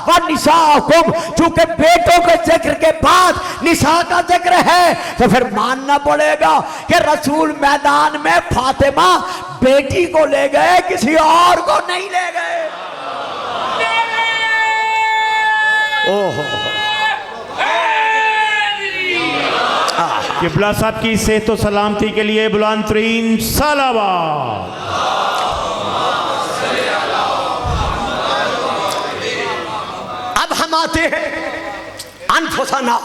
व निसाकुम, चूंकि बेटों के जिक्र के बाद निसा का जिक्र है तो फिर मानना पड़ेगा कि रसूल मैदान में फातिमा बेटी को ले गए, किसी और को नहीं ले गए। ओहो, किबला साहब की सेहत व सलामती के लिए बुलंद तरीन सलावत। अब हम आते हैं अनफुसना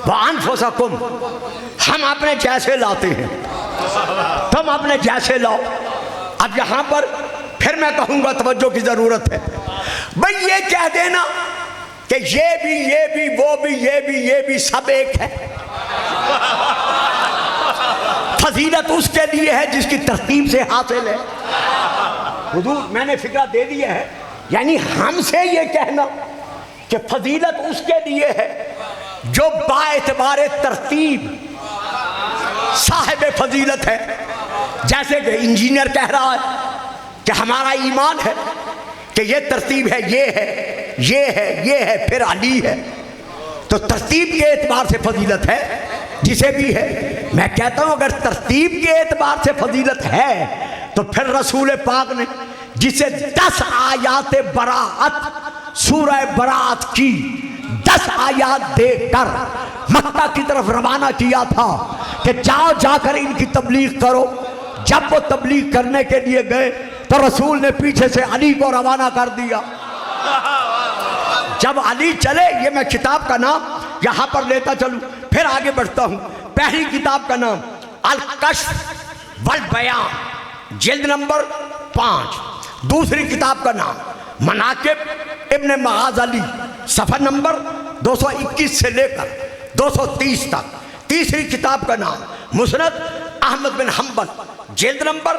व अनफुसकुम, हम अपने जैसे लाते हैं, तुम अपने जैसे लाओ। अब यहां पर फिर मैं कहूंगा, तवज्जो की जरूरत है भाई, ये कह देना कि ये भी वो भी ये भी सब एक है। फजीलत उसके लिए है जिसकी तरतीब से हासिल है। हुजूर मैंने फिक्रा दे दिया है, यानी हमसे ये कहना कि फजीलत उसके लिए है जो बाएतबार तरतीब साहिब फजीलत है। जैसे कि इंजीनियर कह रहा है कि हमारा ईमान है कि ये तरतीब है, ये है, ये है, ये है, फिर अली है, तो तरतीब के एतबार से फजीलत है जिसे भी है। मैं कहता हूं अगर तरतीब के एतबार से फजीलत है तो फिर रसूल पाक ने जिसे 10 आयात बराअत सूरह बराअत की 10 आयात देकर मक्का की तरफ रवाना किया था कि जाओ जाकर इनकी तबलीग करो। जब वो तबलीग करने के लिए गए तो रसूल ने पीछे से अली को रवाना कर दिया। जब अली चले, ये मैं किताब का नाम यहां पर लेता चलूं, फिर आगे बढ़ता हूं। पहली किताब का नाम अल कश्फ वल बयान, जिल्द नंबर 5। दूसरी किताब का नाम मनाकिब इब्न मआज अली, सफर नंबर 221 से लेकर 230 तक। तीसरी किताब का नाम मुस्नद अहमद बिन हम्बल, जिल्द नंबर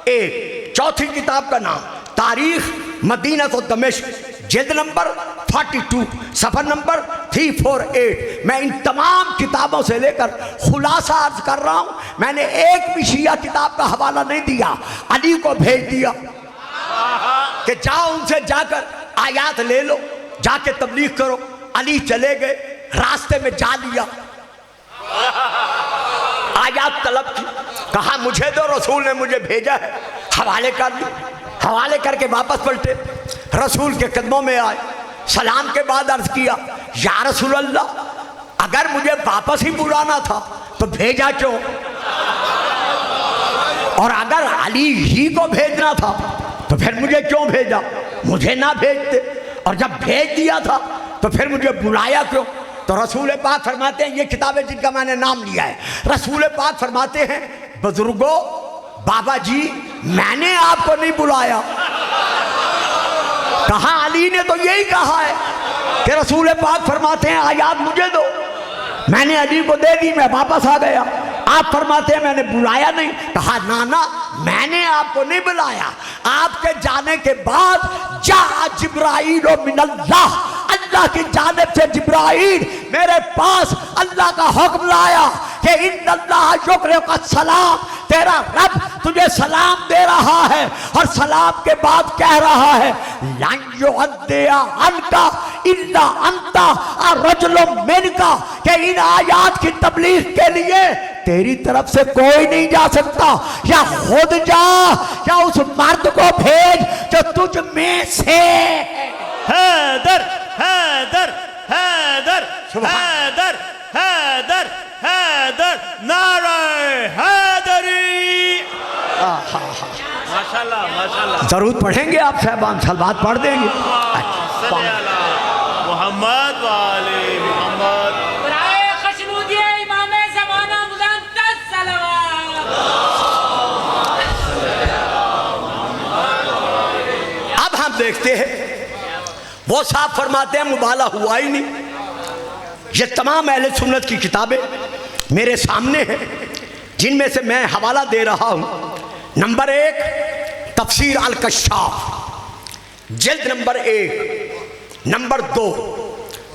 1। चौथी किताब का नाम तारीख मदीना तो दमिश्क, जिल्द नंबर 42, सफर नंबर 348। मैं इन तमाम किताबों से लेकर खुलासा अर्ज कर रहा हूं। मैंने एक भी शिया किताब का हवाला नहीं दिया, अली को भेज दिया कि जाओ उनसे जाकर आयात ले लो, जाके तबलीग करो। अली चले गए, रास्ते में जा लिया, आयात तलब की, कहा मुझे दो, रसूल ने मुझे भेजा है, हवाले कर ली। हवाले करके वापस पलटे, रसूल के कदमों में आए, सलाम के बाद अर्ज किया, या रसूल अल्लाह, अगर मुझे वापस ही बुलाना था तो भेजा क्यों, और अगर अली ही को भेजना था तो फिर मुझे क्यों भेजा, मुझे ना भेजते, और जब भेज दिया था तो फिर मुझे बुलाया क्यों। तो रसूल पाक फरमाते हैं, ये किताबें जिनका मैंने नाम लिया है, रसूल पाक फरमाते हैं, बुजुर्गों, बाबा जी, मैंने आपको नहीं बुलाया। कहा अली ने तो यही कहा है कि रसूल पाक फरमाते हैं आयात मुझे दो, मैंने अली को दे दी, मैं वापस आ गया। आप फरमाते हैं मैंने बुलाया नहीं। कहा नाना, मैंने आपको नहीं बुलाया, आपके जाने के बाद जा जिब्राईल मिनल्लाह, अल्लाह की जानिब से जिब्राईल मेरे पास अल्लाह का हुक्म लाया कि इन्नल्लाह युक़रिउका सलाम, तेरा रब तुझे सलाम दे रहा है, और सलाम के बाद कह रहा है लन युअद्दिया अनका इल्ला अंता अर्रजुलुम मिनका, कि इन आयात की तबलीग के लिए तेरी तरफ से कोई नहीं जा सकता, या खुद जा या उस मर्द को भेज जो तुझ में से हैदर हैदर हैदर हैदर हैदर हैदर, नारे हैदरी। माशाल्लाह माशाल्लाह, जरूर पढ़ेंगे आप साहबान, सलवात पढ़ देंगे। मोहम्मद वाले मोहम्मद, अब हम देखते हैं, वो साहब फरमाते हैं मुबाला हुआ ही नहीं। ये तमाम अहले सुन्नत की किताबें मेरे सामने हैं, जिनमें से मैं हवाला दे रहा हूं। नंबर 1 तफसीर अल कश्शाफ, जिल्द नंबर 1। नंबर 2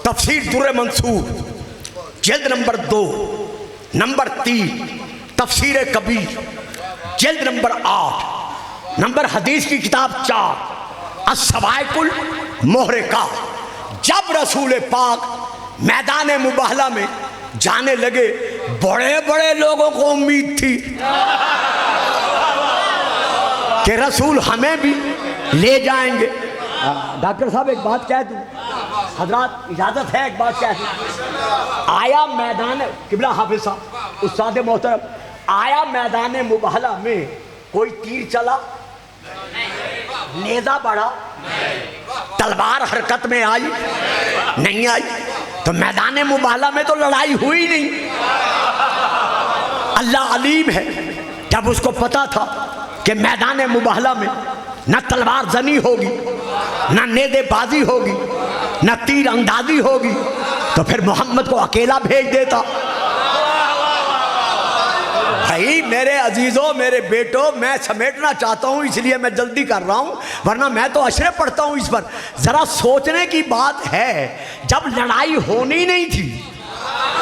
तफसीर दुर्र मंसूर, जिल्द नंबर 2। नंबर 3 तफसीर कबीर, जिल्द नंबर 8। नंबर हदीस की किताब 4 अस्सवाइकुल मोहरे का। जब रसूल पाक मैदान मुबाहला में जाने लगे, बड़े बड़े लोगों को उम्मीद थी कि रसूल हमें भी ले जाएंगे। डॉक्टर साहब एक बात कह दूं, हजरात इजाज़त है एक बात कह दूं। आया मैदान किबला हाफिज साहब उस्ताद मोहतरम, आया मैदान मुबाहला में कोई तीर चला, नेज़ा बढ़ा, तलवार हरकत में आई नहीं आई? तो मैदान मुबाहला में तो लड़ाई हुई नहीं। अल्लाह अलीम है, जब उसको पता था कि मैदान मुबाहला में न तलवार जनी होगी, न नेज़ेबाजी होगी, न तीर अंदाजी होगी, तो फिर मोहम्मद को अकेला भेज देता। भाई मेरे अजीज़ों, मेरे बेटों, मैं समेटना चाहता हूँ इसलिए मैं जल्दी कर रहा हूँ, वरना मैं तो अशरे पढ़ता हूँ इस पर। ज़रा सोचने की बात है, जब लड़ाई होनी नहीं थी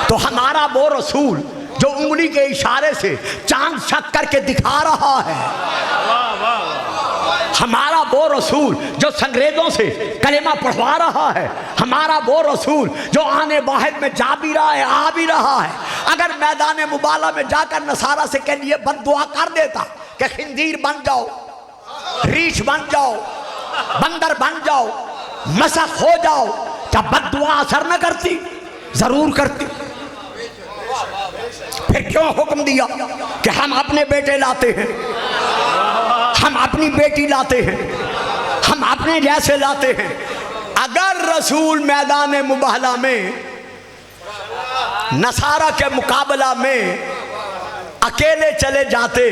तो हमारा वो रसूल जो उंगली के इशारे से चांद शक करके दिखा रहा है, हमारा वो रसूल जो अंग्रेजों से कलेमा पढ़वा रहा है, हमारा वो रसूल जो आने वाहिद में जा भी रहा है, आ भी रहा है, अगर मैदान मुबाला में जाकर नसारा से के लिए बद्दुआ कर देता कि खिंजीर बन जाओ, रीछ बन जाओ, बंदर बन जाओ, मसख हो जाओ, क्या बद्दुआ असर न करती? जरूर करती। फिर क्यों हुक्म दिया कि हम अपने बेटे लाते हैं, हम अपनी बेटी लाते हैं, हम अपने जैसे लाते हैं? अगर रसूल मैदान मुबाहला में नसारा के मुकाबला में अकेले चले जाते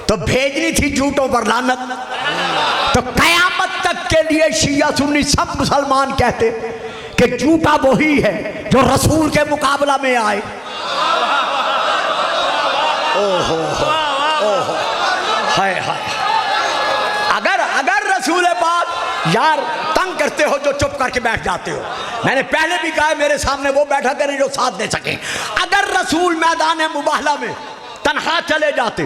तो भेजनी थी झूठों पर लानत। तो कयामत तक के लिए शिया सुन्नी सब मुसलमान कहते कि झूठा वही है जो रसूल के मुकाबला में आए। ओहो ओहो हाय हाय। अगर रसूल पाक यार तंग करते हो जो चुप करके बैठ जाते हो, मैंने पहले भी कहा मेरे सामने वो बैठा करें जो साथ दे सके। अगर रसूल मैदान मुबाहला में तन्हा चले जाते,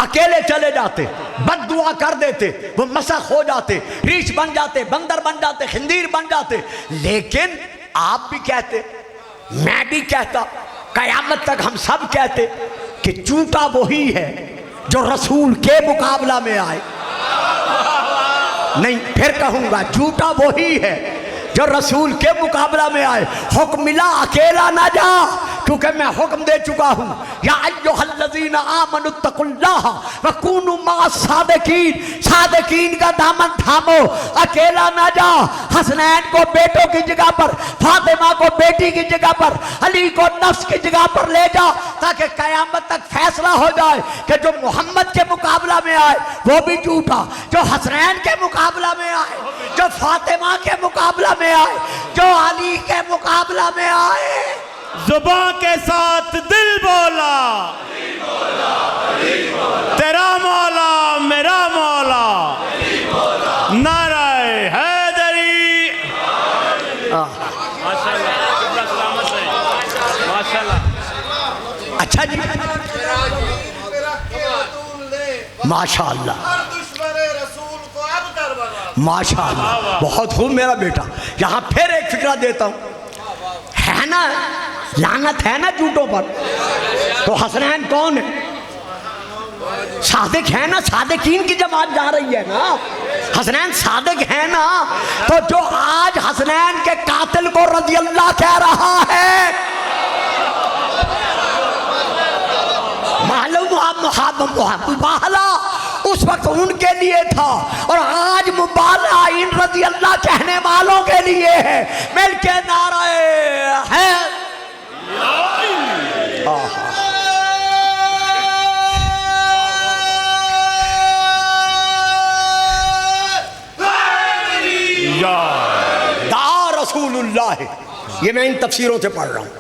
अकेले चले जाते, बद्दुआ कर देते, वो मसख हो जाते, रीछ बन जाते, बंदर बन जाते, खिंजीर बन जाते। लेकिन आप भी कहते, मैं भी कहता, कयामत तक हम सब कहते कि झूठा वही है जो रसूल के मुकाबला में आए। नहीं, फिर कहूंगा झूठा वही है जो रसूल के मुकाबला में आए। हुक्म मिला अकेला ना जा, क्योंकि मैं हुक्म दे चुका हूं, या अय्युहल्लज़ीना आमनुत्तकुल्लाह व कूनू मअस-सादिकीन। सादिकीन का दामन थामो, अकेला ना जा। हसनैन को बेटों की जगह पर, फातिमा को बेटी की जगह पर, अली को नफ्स की जगह पर ले जा, ताकि कयामत तक फैसला हो जाए कि जो मोहम्मद के मुकाबला में आए वो भी झूठा, जो हसनैन के मुकाबला में आए, जो फातिमा के मुकाबला में आए, जो अली के मुकाबला में आए। जुबान के साथ दिल बोला, तेरा मौला मेरा मौला, नाराए हैदरी। अच्छा जी, माशाअल्लाह माशाअल्लाह, बहुत खूब मेरा बेटा। यहाँ फिर एक फिक्रा देता हूँ, है ना लानत है ना झूठों पर। तो हसनैन कौन है? सादिक है ना, सादिकीन की जमात जा रही है ना, हसनैन सादिक है ना। तो जो आज हसनैन के कातिल को रज़ी अल्लाह कह रहा है, मालूम मुबाहला उस वक्त उनके लिए था और आज मुबाहला इन रज़ी अल्लाह कहने वालों के लिए है। मिलके नाराए है। दा रसूलुल्लाह, ये मैं इन तफसीरों से पढ़ रहा हूँ,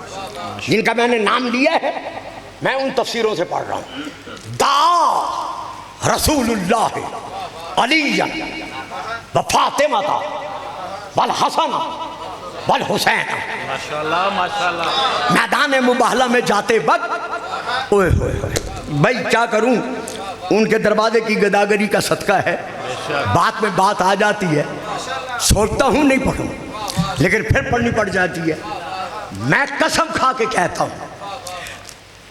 जिनका मैंने नाम लिया है मैं उन तफसीरों से पढ़ रहा हूँ। दा रसूलुल्लाह अलिय्या व फातिमा वल हसन वल हुसैन। माशाल्लाह माशाल्लाह। मैदान मुबाहला में जाते वक्त ओए होए भाई क्या करूं, उनके दरवाजे की गदागरी का सदका है, बात में बात आ जाती है। सोचता हूँ नहीं पढ़ूँ, लेकिन फिर पढ़नी पड़ जाती है। मैं कसम खा के कहता हूँ,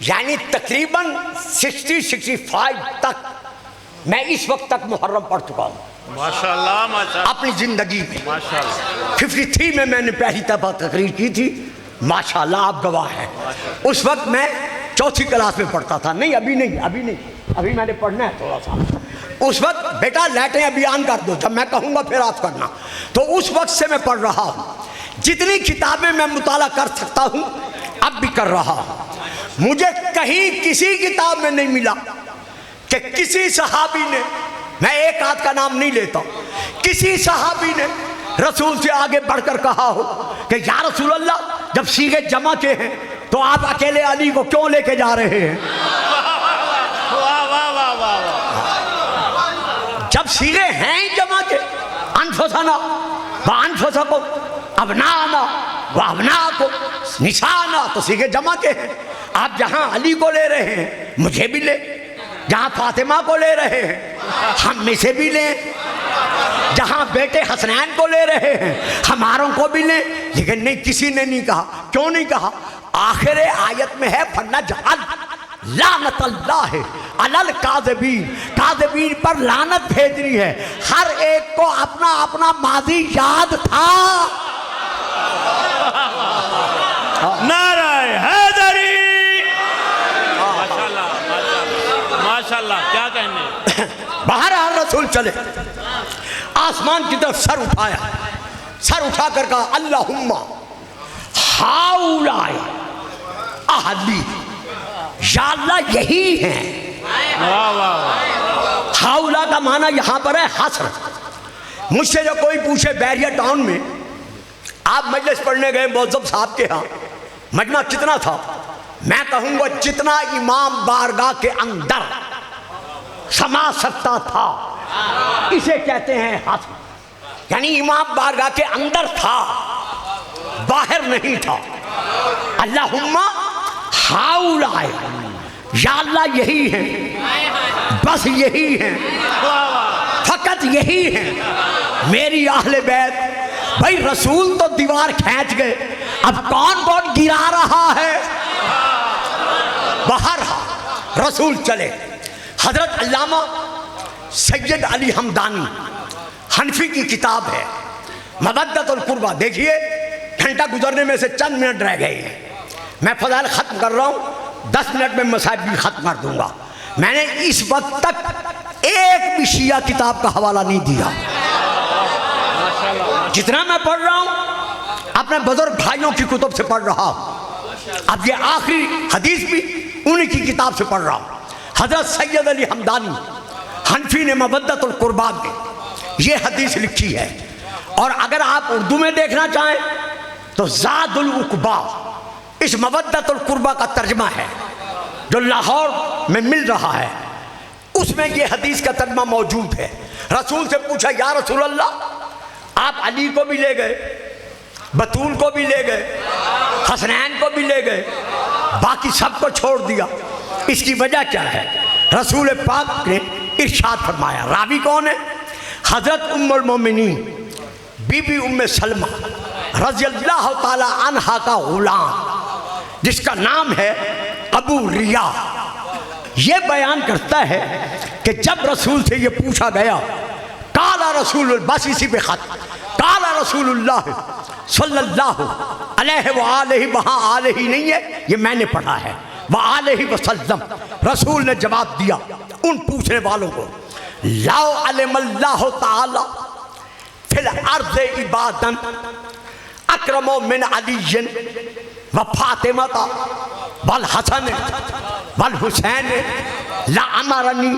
यानी तकरीबन 60-65 तक मैं इस वक्त तक मुहर्रम पढ़ चुका हूँ माशाल्लाह माशाल्लाह अपनी ज़िंदगी में। माशाल्लाह 53 में मैंने पहली दफ़ा तकरीर की थी, माशाल्लाह आप गवाह हैं। उस वक्त मैं चौथी क्लास में पढ़ता था। नहीं अभी नहीं, अभी मैंने पढ़ना है थोड़ा सा। उस वक्त बेटा लाइटें अभी ऑन कर दो, जब मैं कहूँगा फिर आप करना। तो उस वक्त से मैं पढ़ रहा हूँ, जितनी किताबें मैं मुताला कर सकता हूँ अब भी कर रहा हूँ। मुझे कहीं किसी किताब में नहीं मिला कि किसी सहाबी ने, मैं एक आध का नाम नहीं लेता, किसी सहाबी ने रसूल से आगे बढ़कर कहा हो कि या रसूल अल्लाह जब सीगे जमा के हैं तो आप अकेले अली को क्यों लेके जा रहे हैं। वाह वाह वाह वाह। जब सीगे हैं ही जमा के, अनफसना व अनफसको अबनाना व अबनाको निशाना, तो सीगे जमा के हैं। आप जहां अली को ले रहे हैं मुझे भी ले, जहां फातिमा को ले रहे हैं हम में से भी लें, जहां बेटे हसनैन को ले रहे हैं हमारों को भी लें। लेकिन नहीं, किसी ने नहीं कहा। क्यों नहीं कहा? आखिर आयत में है फन्नजअल लानतल्लाह अलल काज़िबीन, काज़िबीन पर लानत भेजनी है। हर एक को अपना अपना माजी याद था। नाराए हैदरी। माशाल्लाह माशाल्लाह माशाल्लाह, क्या कहने। बाहर रसूल चले, आसमान की तरफ सर उठाया, सर उठाकर कहा अल्लाहुम्मा हाउलाए अहली, या अल्लाह यही है। वाह वाह। हाउला का माना यहां पर है हस्र। मुझसे जो कोई पूछे बैरिया टाउन में आप मजलिस पढ़ने गए मौजूद साहब के यहाँ, मजमा कितना था, मैं कहूंगा जितना इमाम बारगाह के अंदर समा सकता था, इसे कहते हैं हस्र। यानी इमाम बारगाह के अंदर था, बाहर नहीं था। अल्लाहुम्मा हाउलाए, या अल्लाह यही है, बस यही है, फकत यही है मेरी अहले बैत। भाई रसूल तो दीवार खींच गए, अब कौन कौन गिरा रहा है। बाहर रसूल चले। हजरत अल्लामा सैयद अली हमदानी हनफी की किताब है मवद्दतुल कुर्बा, देखिए घंटा गुजरने में से चंद मिनट रह गए हैं। मैं फजाइल ख़त्म कर रहा हूँ, 10 मिनट में मसाइब भी ख़त्म कर दूंगा। मैंने इस वक्त तक एक भी शिया किताब का हवाला नहीं दिया। जितना मैं पढ़ रहा हूँ अपने बुजुर्ग भाइयों की कुतुब से पढ़ रहा हूँ। अब ये आखिरी हदीस भी उन्हीं की किताब से पढ़ रहा हूँ। हजरत सैयद अली हमदानी हनफी ने मवद्दतुल कुर्बा में ये हदीस लिखी है। और अगर आप उर्दू में देखना चाहें तो ज़ादुल उक़बा इस मवद्दतुल कुर्बा का तर्जमा है जो लाहौर में मिल रहा है। उसमें ये हदीस का तर्जमा मौजूद है। रसूल से पूछा या रसूल अल्लाह आप अली को भी ले गए, बतूल को भी ले गए, हसनैन को भी ले गए, बाकी सबको छोड़ दिया, इसकी वजह क्या है। रसूल पाक ने इरशाद फरमाया, रावी कौन है, हजरत उम्मुल मोमिनीन बीबी उम्मे सलमा रज़ियल्लाहु ताला अन्हा का गुलाम जिसका नाम है अबू रिया। ये बयान करता है कि जब रसूल से ये पूछा गया, काला रसूल, बस इसी पे खत, काला रसूलुल्लाह सल्लल्लाहु अलैहि व आलिहि, वहाँ आलिहि नहीं है, ये मैंने पढ़ा है, व आलिहि वसल्लम। रसूल ने जवाब दिया उन पूछने वालों को, लाओ अलमल्लाहु ताला फिल अर्ज़ इबादन अक्रमो मिन अलीयन व फातिमा वल हसन वल हुसैन ला अमरनी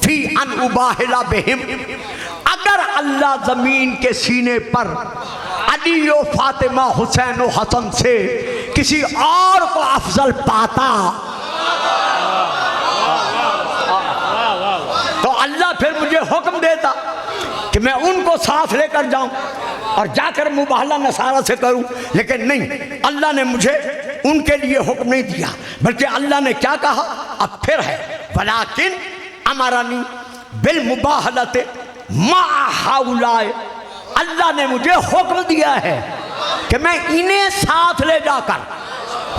फी अन उबाहिला बिहिम। अगर अल्लाह ज़मीन के सीने पर अली और फातिमा हुसैन और हसन से किसी और को अफजल पाता तो अल्लाह फिर मुझे हुक्म देता कि मैं उनको साथ लेकर जाऊं और जाकर मुबाहला नसारा से करूं। लेकिन नहीं, अल्लाह ने मुझे उनके लिए हुक्म नहीं दिया, बल्कि अल्लाह ने क्या कहा, अब फिर है, वलाकिन अमरानी बिल मुबाहलते मा हाउलाए अल्लाह ने मुझे हुक्म दिया है कि मैं इन्हें साथ ले जाकर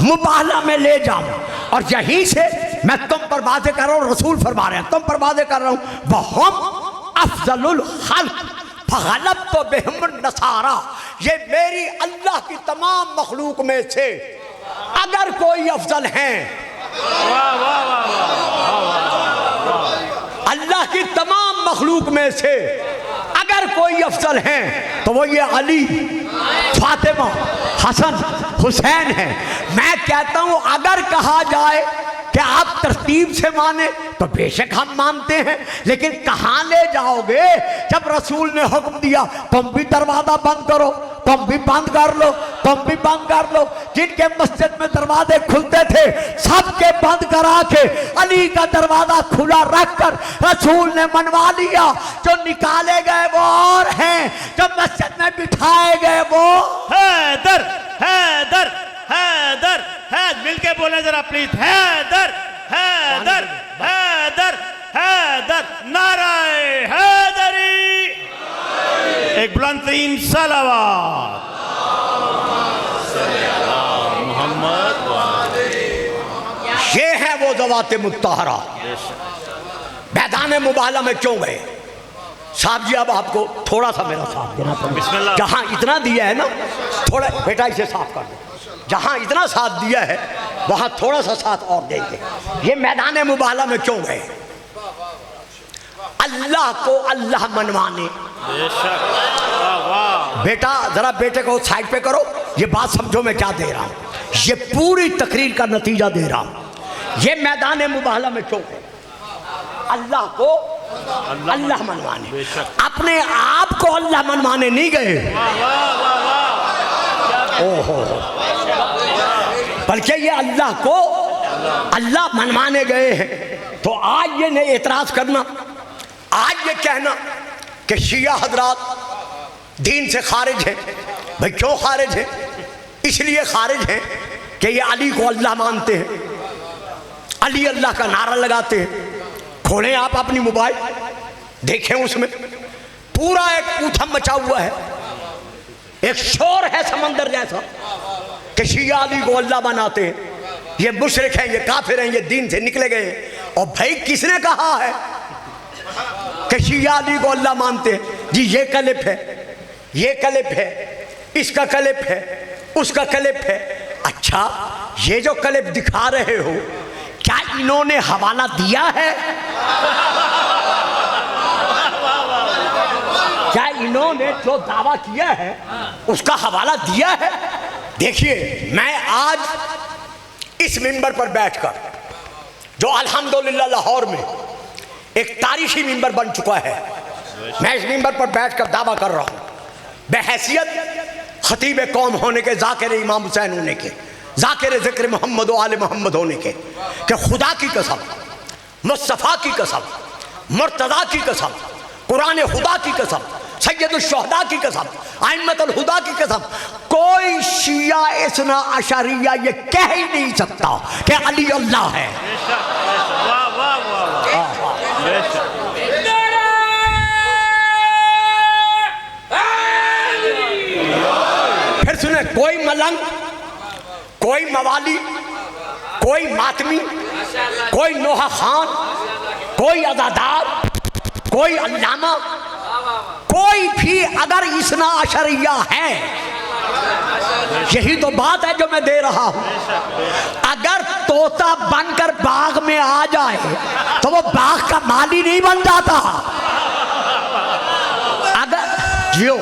मुबाहला में ले जाऊं, और यहीं से मैं तुम पर वादे कर रहा हूं, रसूल फरमा रहे हैं तुम पर वादे कर रहा हूं, वहुम अफजलुल खल्क फगलबतु बिहिम नसारा, ये मेरी अल्लाह की तमाम मखलूक में से अगर कोई अफजल हैं, अल्लाह की तमाम मखलूक में से अगर कोई अफजल हैं तो वो ये अली, फातिमा, हसन, हुसैन है। मैं कहता हूं अगर कहा जाए कि आप तरतीब से माने तो बेशक हम मानते हैं, लेकिन कहां ले जाओगे? जब रसूल ने हुक्म दिया तुम भी दरवाजा बंद करो, तुम भी बंद कर लो, तुम भी बंद कर लो। जिनके मस्जिद में दरवाजे खुलते थे सबके बंद करा के अली का दरवाजा खुला रखकर रसूल ने मनवा लिया। जो निकाले गए वो और हैं, जो मस्जिद में बिठाए गए वो हैदर हैदर हैदर हैदर, मिलके बोले जरा प्लीज, हैदर हैदर हैदर हैदर, नाराए हैदरी, एक बुलंद तरीन सलावत मोहम्मद। ये है वो ज़वात मुत्तहरा। मैदान मुबाहला में क्यों गए साहब जी? अब आपको थोड़ा सा मेरा साथ देना पड़ेगा। जहां इतना दिया है ना, थोड़ा बेटा इसे साफ कर दो, जहां इतना साथ दिया है वहां थोड़ा सा साथ और देंगे। ये मैदान मुबाहला में क्यों गए? अल्लाह को अल्लाह मनवाने। बेटा जरा बेटे को साइड पे करो, ये बात समझो मैं क्या दे रहा हूं, ये पूरी तकरीर का नतीजा दे रहा हूं। ये मैदान मुबाहला में क्यों गए? अल्लाह को अल्लाह मनवाने, अपने आप को अल्लाह मनवाने नहीं गए, ओहो, बल्कि ये अल्लाह को अल्लाह मनवाने गए हैं। तो आज ये नहीं एतराज करना, आज ये कहना कि शिया हजरात दीन से खारिज हैं। भाई क्यों खारिज हैं? इसलिए खारिज हैं कि ये अली को अल्लाह मानते हैं, अली अल्लाह का नारा लगाते हैं। खोलें आप अपनी मोबाइल, देखें उसमें पूरा एक पूथम मचा हुआ है, एक शोर है समंदर जैसा कि शिया अली को अल्लाह बनाते हैं, ये मुशरिक हैं, ये काफिर हैं, ये दीन से निकले गए। और भाई किसने कहा है कि शिया अली को अल्लाह मानते हैं? जी ये क्लिप है, ये क्लिप है, इसका क्लिप है, उसका क्लिप है। अच्छा, ये जो क्लिप दिखा रहे हो क्या इन्होंने हवाला दिया है? क्या इन्होंने जो दावा किया है उसका हवाला दिया है? देखिए, मैं आज इस मिंबर पर बैठकर, जो अल्हम्दुलिल्लाह लाहौर में एक तारीखी मिंबर बन चुका है, मैं इस मिंबर पर बैठकर दावा कर रहा हूं बहैसियत खतीब कौम होने के, जाकिर इमाम हुसैन होने के, जाकिर ज़िक्र मोहम्मद आले मोहम्मद होने के, कि खुदा की कसम, मुस्तफ़ा की कसम, मुर्तज़ा की कसम, कुरान खुदा की कसम, सैयदुल शुहदा की कसम, अइम्मतुल हुदा की कसम, कोई शिया इस्ना अशरिया ये कह ही नहीं सकता कि अली अल्लाह है। फिर सुने, कोई मलंग, कोई मवाली, कोई मातमी, कोई नोहा खान, कोई अज़ादार, कोई अल्लामा, कोई भी अगर इस्ना अशरिया है, यही तो बात है जो मैं दे रहा हूं, अगर तोता बनकर बाग में आ जाए तो वो बाग का माली नहीं बन जाता। अगर जियो,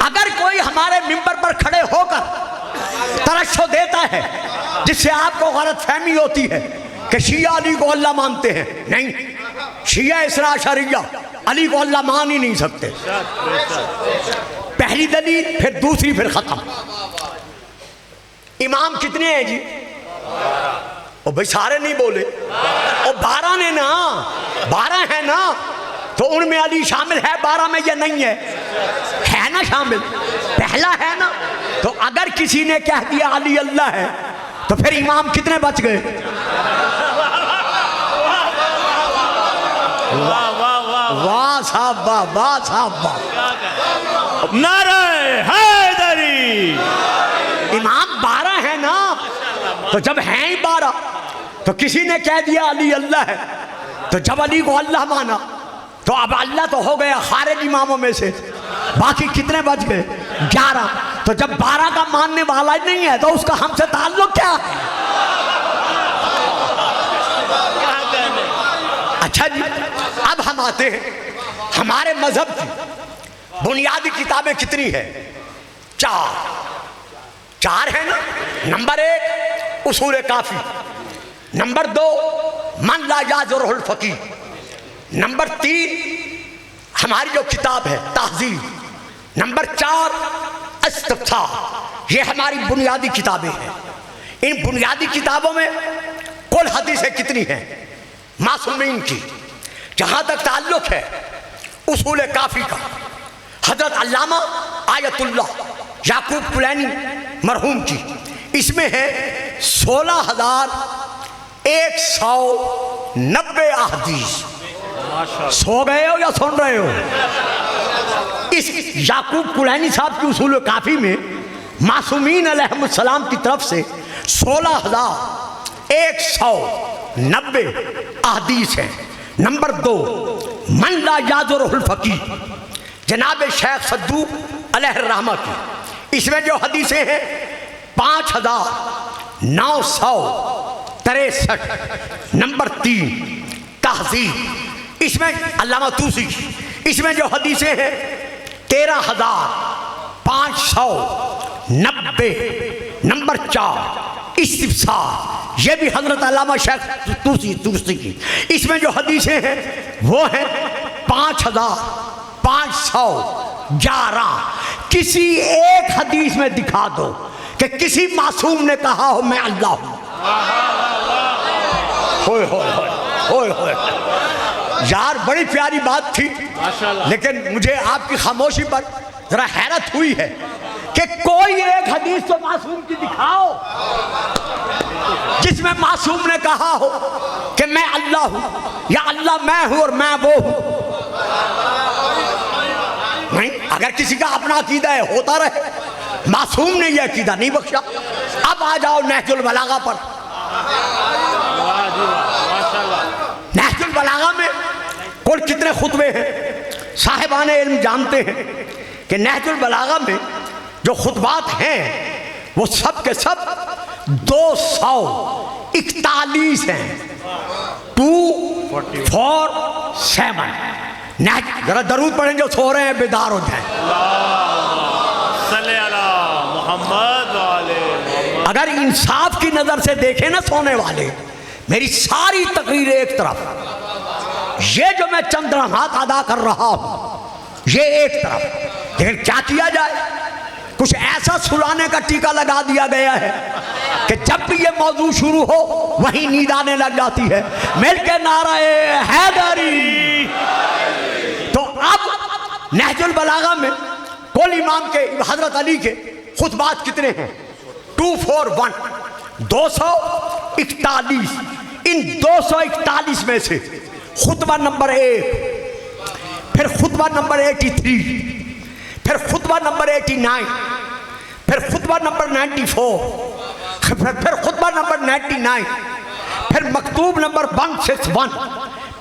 अगर कोई हमारे मिंबर पर खड़े होकर तरशो देता है जिससे आपको गलतफहमी होती है कि शिया अली को अल्लाह मानते हैं, नहीं, शिया इस्ना अशरिया अली को अल्लाह मान ही नहीं सकते। पहली दलील, फिर दूसरी, फिर खत्म। इमाम कितने हैं जी? ओ भाई सारे नहीं बोले, ओ 12 ने ना, 12 है ना, तो उनमें अली शामिल है 12 में या नहीं है? है ना शामिल, पहला है ना। तो अगर किसी ने कह दिया अली अल्लाह है तो फिर इमाम कितने बच गए? साहब वाह, वाह साहब वाह। नारे हैदरी। इमाम 12 है ना, तो जब हैं ही 12 तो किसी ने कह दिया अली अल्लाह है, तो जब अली को अल्लाह माना तो अब अल्लाह तो हो गया खारिज इमामों में से, बाकी कितने बच गए? 11। तो जब 12 का मानने वाला ही नहीं है तो उसका हमसे ताल्लुक क्या है? अच्छा जी, अब हम आते हैं हमारे मजहब की बुनियादी किताबें कितनी है? 4 है ना। नंबर 1 उसूल काफी, नंबर 2 मन ला याजुरुल फकीह, नंबर 3 हमारी जो किताब है तहजीब, नंबर 4 इस्तिफ्ताह। ये हमारी बुनियादी किताबें हैं। इन बुनियादी किताबों में कुल हदीसें कितनी हैं मासूमीन की? जहां तक ताल्लुक है उसूल काफी का, हजरत अल्लामा आयतुल्लाह याकूब कुलैनी मरहूम की, इसमें है 16,190 अहदीस। सो गए हो या सुन रहे हो? इस याकूब कुलैनी साहब की उसूल काफी में मासूमीन अलैहिस्सलाम की तरफ से 16,190 अहदीस है। नंबर 2 मन ला याजुरुल फकीह, जनाब शेख सद्दू अलैहिर्रहमा की, इसमें जो हदीसें हैं 5,963। नंबर 3 तहजीब, इसमें अल्लामा तूसी की, इसमें जो हदीसें हैं 13,590। नंबर 4 इस्तिफ्साह, ये भी हजरत अल्लामा शेख तूसी की, इसमें जो हदीसें हैं वो हैं 5,511। किसी एक हदीस में दिखा दो कि किसी मासूम ने कहा हो मैं अल्लाह हूं। होए होए होए होए, यार बड़ी प्यारी बात थी, लेकिन मुझे आपकी खामोशी पर जरा हैरत हुई है कि कोई एक हदीस तो मासूम की दिखाओ जिसमें मासूम ने कहा हो कि मैं अल्लाह हूं या अल्लाह मैं हूं और मैं वो हूं। नहीं, अगर किसी का अपना अकीदा है होता रहे, मासूम ने यह अकीदा नहीं बख्शा। अब आ जाओ नहजुल बलागा पर। नहजुल बलागा में कुल कितने खुतबे हैं? साहिबाने इल्म जानते हैं कि नहजुल बलागा में जो खुतबात हैं वो सब के सब 241 हैं। 247। जरा दरूद पढ़ें, जो सो रहे हैं बेदार हो जाए। अगर इंसाफ की नजर से देखें ना सोने वाले, मेरी सारी तकरीर एक तरफ, ये जो मैं चंद लम्हात अदा कर रहा हूं ये एक तरफ, लेकिन क्या किया जाए? कुछ ऐसा सुलाने का टीका लगा दिया गया है कि जब भी ये मौजू शुरू हो वहीं नींद आने लग जाती है। मिलके नाराए हैदरी। तो अब नहजुल बलागा में कुल इमाम के हजरत अली के खुतबात कितने हैं? 241, 241। इन 241 में से खुतबा नंबर 1, फिर खुतबा नंबर 83, फिर खुतबा नंबर 89, फिर खुतबा नंबर 94, फिर खुतबा नंबर 99, फिर मकतूब नंबर 161,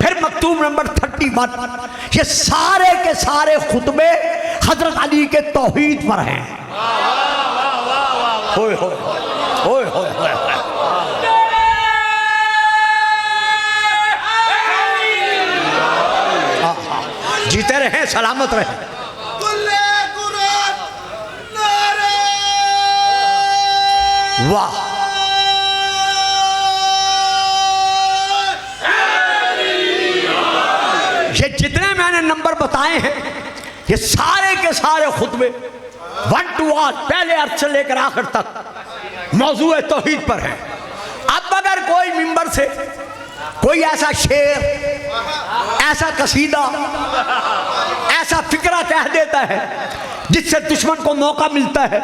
फिर मकतूब नंबर 31। ये सारे के सारे खुतबे हजरत अली के तौहीद पर हैं। होए होए होए होए होए। जीते रहे, सलामत रहे। वाह, ये जितने मैंने नंबर बताए हैं ये सारे के सारे खुतबे 1 to 1 पहले अर्थ से लेकर आखिर तक मौजूद तौहीद पर है। अब अगर कोई मिंबर से कोई ऐसा शेर, ऐसा कसीदा, ऐसा फिक्रा कह देता है जिससे दुश्मन को मौका मिलता है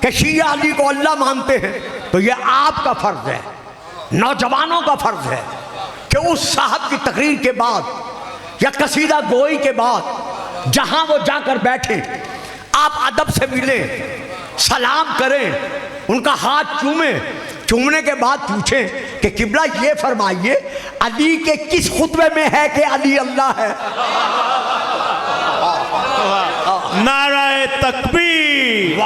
कि शिया अली को अल्लाह मानते हैं, तो यह आपका फर्ज है, नौजवानों का फर्ज है कि उस साहब की तकरीर के बाद या कसीदा गोई के बाद जहां वो जाकर बैठे, आप अदब से मिलें, सलाम करें, उनका हाथ चूमें, चूमने के बाद पूछें कि किबला ये फरमाइए अली के किस खुतबे में है कि अली अल्लाह है। नाराए तकबीर,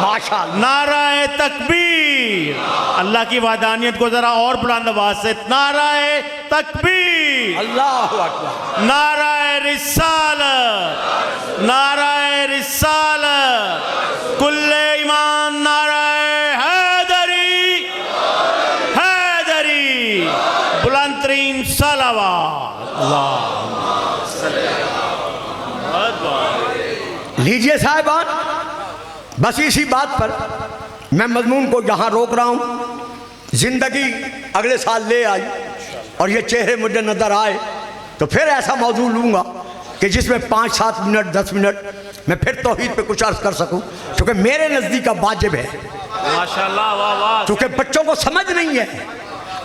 माशाअल्लाह, नाराए तकबीर। अल्लाह की वादानियत को जरा और बुलंद आवाज से नाराए तकबीर, अल्लाहु अकबर, नाराए रिसालत, नाराए रिसालत, कुल्ले ईमान, नाराए हैदरी, हैदरी, बुलंद तरीन सलावत। अल्लाह लीजिए साहिबान, बस इसी बात पर मैं मजमून को यहाँ रोक रहा हूँ। जिंदगी अगले साल ले आई और ये चेहरे मुझे नजर आए तो फिर ऐसा मौजूद लूँगा कि जिसमें 5-7 मिनट 10 मिनट मैं फिर तौहीद पे कुछ अर्ज कर सकूँ, क्योंकि मेरे नज़दीक वाजिब है। माशाअल्लाह, वाह वाह। क्योंकि बच्चों को समझ नहीं है,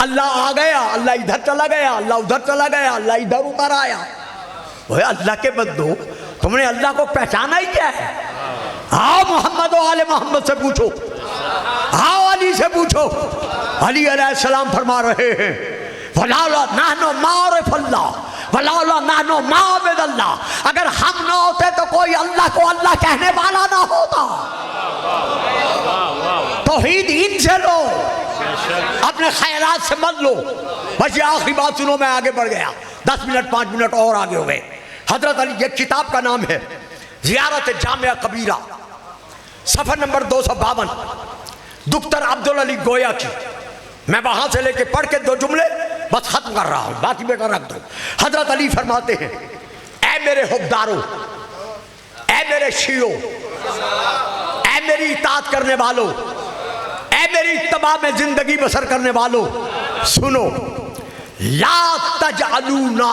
अल्लाह आ गया, अल्लाह इधर चला गया, अल्लाह उधर चला गया, अल्लाह इधर उतर आया। वो अल्लाह के बंदो, तुमने अल्लाह को पहचाना ही क्या है? आओ मोहम्मद और आले मोहम्मद से पूछो, आओ अली से पूछो। अली अलैहिस्सलाम फरमा रहे हैं वलाला नानो मारिफल्लाह वलाला नानो माबिदल्लाह, अगर हम ना होते तो कोई अल्लाह को अल्लाह कहने वाला ना होता। तौहीद इनसे लो, अपने ख्यालात से मत लो। बस ये आखिरी बात सुनो, मैं आगे बढ़ गया, 10 मिनट 5 मिनट और आगे हो गए। हजरत अली, ये किताब का नाम है ज़ियारत जामिया कबीरा, सफ़र नंबर 252, दुख्तर अब्दुल अली गोया की। मैं वहां से लेके पढ़ के 2 जुमले बस खत्म कर रहा हूं, बाकी बेटा रख दो। हजरत अली फरमाते हैं, ऐ मेरे हुक्मदारों, ऐ मेरे शियों, ऐ मेरी इताअत करने वालों, ऐ मेरी इत्तबा में जिंदगी बसर करने वालों, सुनो। ला तजअलूना,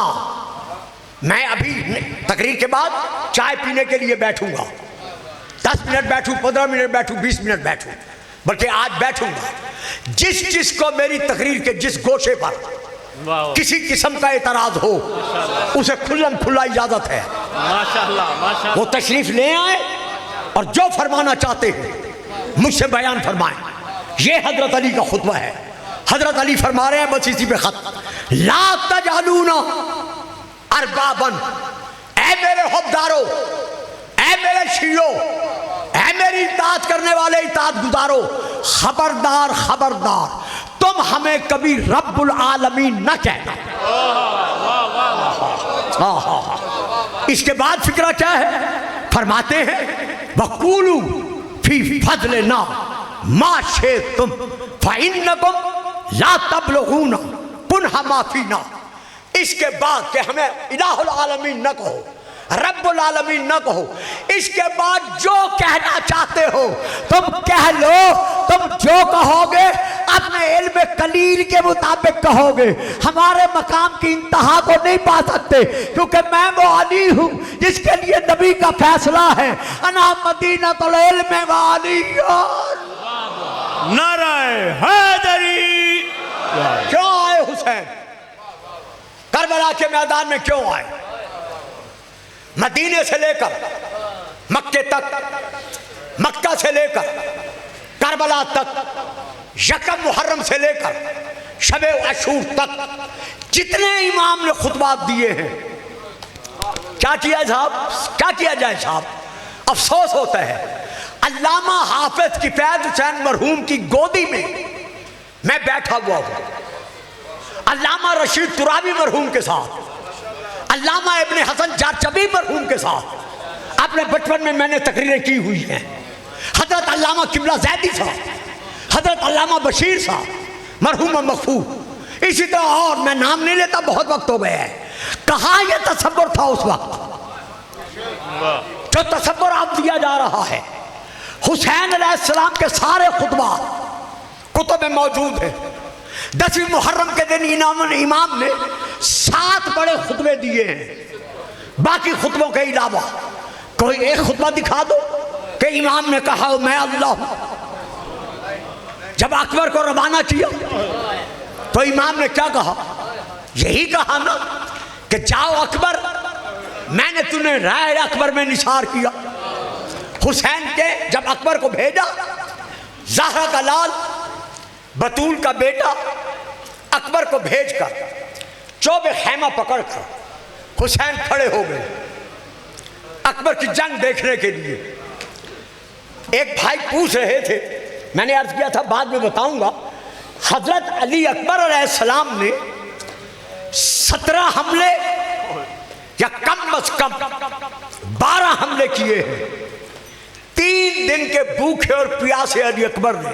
मैं अभी तकरीर के बाद चाय पीने के लिए बैठूंगा, 10 मिनट बैठूं, 15 मिनट बैठूं, 20 मिनट बैठूं, बल्कि आज बैठूंगा। जिस को मेरी तकरीर के जिस गोशे पर किसी किस्म का एतराज हो उसे खुल्लम खुल्ला इजाजत है। माशाअल्लाह, माशाअल्लाह। वो तशरीफ ले आए और जो फरमाना चाहते हैं मुझसे बयान फरमाएं। ये हजरत अली का खुतबा है। हजरत अली फरमा रहे हैं, बस इसी पे खत्म। ला तजअलूना अरबाबन, ऐ मेरे हुक्मदारों, ऐ मेरे शियों, ऐ मेरी इताअत करने वाले इताअत गुजारो, खबरदार खबरदार, तुम हमें कभी रब्बुल आलमीन न कहना। इसके बाद फिक्रा क्या है? फरमाते हैं वकूलू फी फज़लिना मा शिअ्तुम फ़इन्नकुम ला तबलुगूना कुन्हा मा फ़ीना। इसके बाद कि हमें इलाहुल आलमीन न कहो, रब्बुल आलमीन न कहो, इसके बाद जो कहना चाहते हो तुम कह लो। तुम जो कहोगे अपने इल्म कलील के मुताबिक कहोगे, हमारे मकाम की इंतहा को नहीं पा सकते, क्योंकि मैं वो अली हूँ जिसके लिए नबी का फैसला है, अना मदीनतुल इल्म व अलिय्युन। नाराए हैदरी। क्यों आए हुसैन? करबला के मैदान में क्यों आए? मदीने से लेकर मक्के तक, मक्का से लेकर करबला तक, यकम मुहर्रम से लेकर शबे अशूर तक जितने इमाम ने खुतबात दिए हैं, क्या किया साहब, क्या किया जाए साहब? अफसोस होता है, अल्लामा हाफिज किफायत हुसैन मरहूम की गोदी में मैं बैठा हुआ हूँ, अल्लामा रशीद तुराबी मरहूम के साथ, अल्लामा इब्ने हसन जारचबी मरहूम के साथ अपने बचपन में मैंने तकरीरें की हुई हैं। हजरत अल्लामा किबला जैदी साहब, हजरत अल्लामा बशीर साहब मरहूम मगफूर, इसी तरह और मैं नाम नहीं लेता, बहुत वक्त हो गया है। कहाँ ये तसव्वुर था उस वक्त जो तसव्वुर अब दिया जा रहा है? हुसैन अलैहिस्सलाम के सारे खुतबा कुतुब में मौजूद है। 10वीं मुहर्रम के दिन इमाम ने 7 बड़े खुतबे दिए हैं। बाकी खुतबों के अलावा कोई एक खुतबा दिखा दो कि इमाम ने कहा मैं अल्लाह हूं। जब अकबर को रवाना किया तो इमाम ने क्या कहा? यही कहा ना कि जाओ अकबर, मैंने तुम्हें राय अकबर में निसार किया। हुसैन के जब अकबर को भेजा, ज़हरा का लाल, बतूल का बेटा, अकबर को भेजकर चौबे खैमा पकड़कर हुसैन खड़े हो गए अकबर की जंग देखने के लिए। एक भाई पूछ रहे थे, मैंने अर्ज किया था बाद में बताऊंगा, हजरत अली अकबर अलैहिस्सलाम ने 17 हमले या कम अज कम 12 हमले किए हैं। 3 दिन के भूखे और प्यासे अली अकबर ने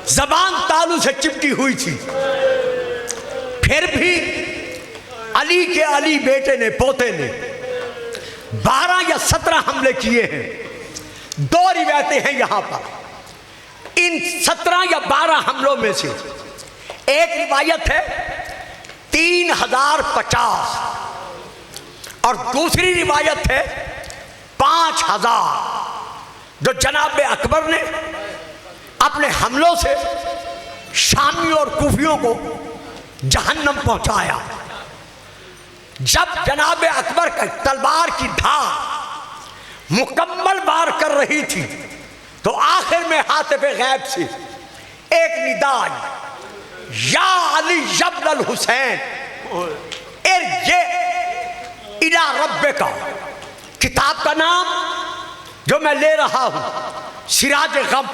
जबान तालू से चिपटी हुई थी, फिर भी अली के अली बेटे ने, पोते ने 12 या 17 हमले किए हैं। 2 रिवायतें हैं यहां पर। इन 17 या 12 हमलों में से एक रिवायत है 3050 और दूसरी रिवायत है 5000, जो जनाब अकबर ने अपने हमलों से शामियों और कूफियों को जहन्नम पहुंचाया। जब जनाब अकबर का तलवार की धार मुकम्मल वार कर रही थी तो आखिर में हातिफ गैब से एक निदा आई, या अली यब्नल हुसैन इरजे इला रब्बिका। किताब का नाम जो मैं ले रहा हूं, सिराज गम,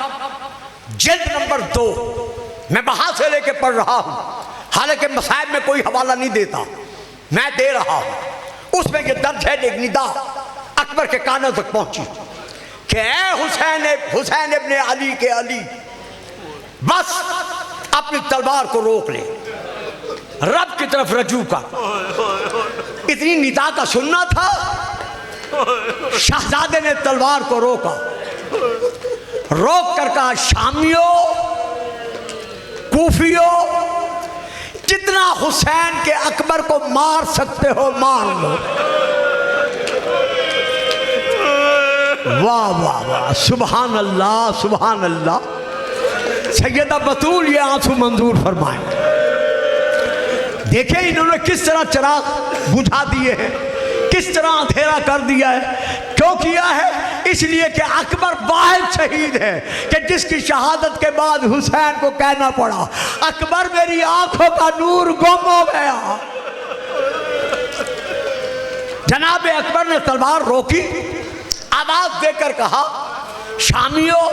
जिल्द नंबर 2, मैं वहां से लेके पढ़ रहा हूं, हालांकि मसाइब में कोई हवाला नहीं देता, मैं दे रहा हूं। उसमें ये दर्ज है, एक निदा अकबर के कानों तक पहुंची कि ऐ हुसैन इब्ने अली के अली, बस अपनी तलवार को रोक ले, रब की तरफ रजू कर। इतनी निदा का सुनना था, शहजादे ने तलवार को रोका, रोक कर कहा, शामियों, कूफियों, जितना हुसैन के अकबर को मार सकते हो मार लो। वाह वाह वाह, सुभान अल्लाह, सुभान अल्लाह। सैयदा बतूल ये आंसू मंजूर फरमाए। देखें इन्होंने किस तरह चिराग बुझा दिए हैं, किस तरह अंधेरा कर दिया है। क्यों किया है? इसलिए कि अकबर वाहिद शहीद है कि जिसकी शहादत के बाद हुसैन को कहना पड़ा, अकबर मेरी आंखों का नूर गुम हो गया। जनाब अकबर ने तलवार रोकी, आवाज देकर कहा, शामियों,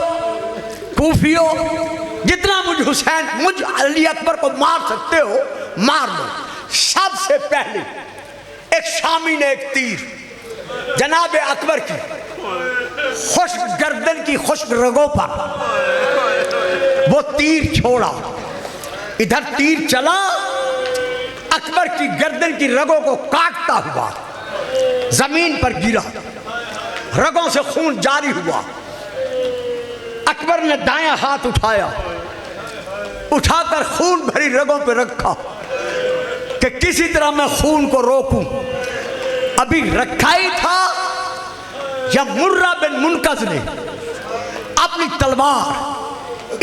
कूफियों, जितना मुझ अली अकबर को मार सकते हो मार लो। सबसे पहले एक शामी ने एक तीर जनाब अकबर की खुश्क गर्दन की खुश्क रगों पर वो तीर छोड़ा। इधर तीर चला, अकबर की गर्दन की रगों को काटता हुआ जमीन पर गिरा, रगों से खून जारी हुआ। अकबर ने दायां हाथ उठाया, उठाकर खून भरी रगों पर रखा कि किसी तरह मैं खून को रोकूं। अभी रखा ही था या मुर्रा बिन मुनकज ने अपनी तलवार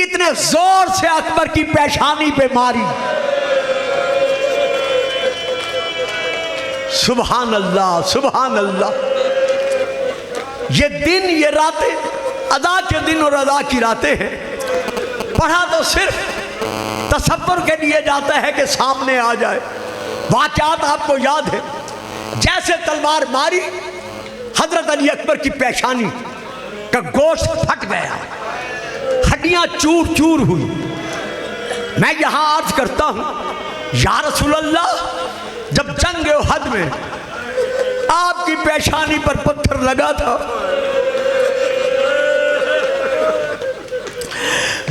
इतने जोर से अकबर की पेशानी पे मारी। सुभान अल्लाह, सुभान अल्लाह। ये दिन, ये रातें अदा के दिन और अदा की रातें हैं। पढ़ा तो सिर्फ तसव्वुर के लिए जाता है कि सामने आ जाए। वाक़यात आपको याद है, जैसे तलवार मारी, हजरत अली अकबर की पेशानी का गोश्त फट गया, हड्डियां चूर चूर हुई। मैं यहां अर्ज करता हूं, या रसूल अल्लाह, जब जंग उहद में आपकी पेशानी पर पत्थर लगा था,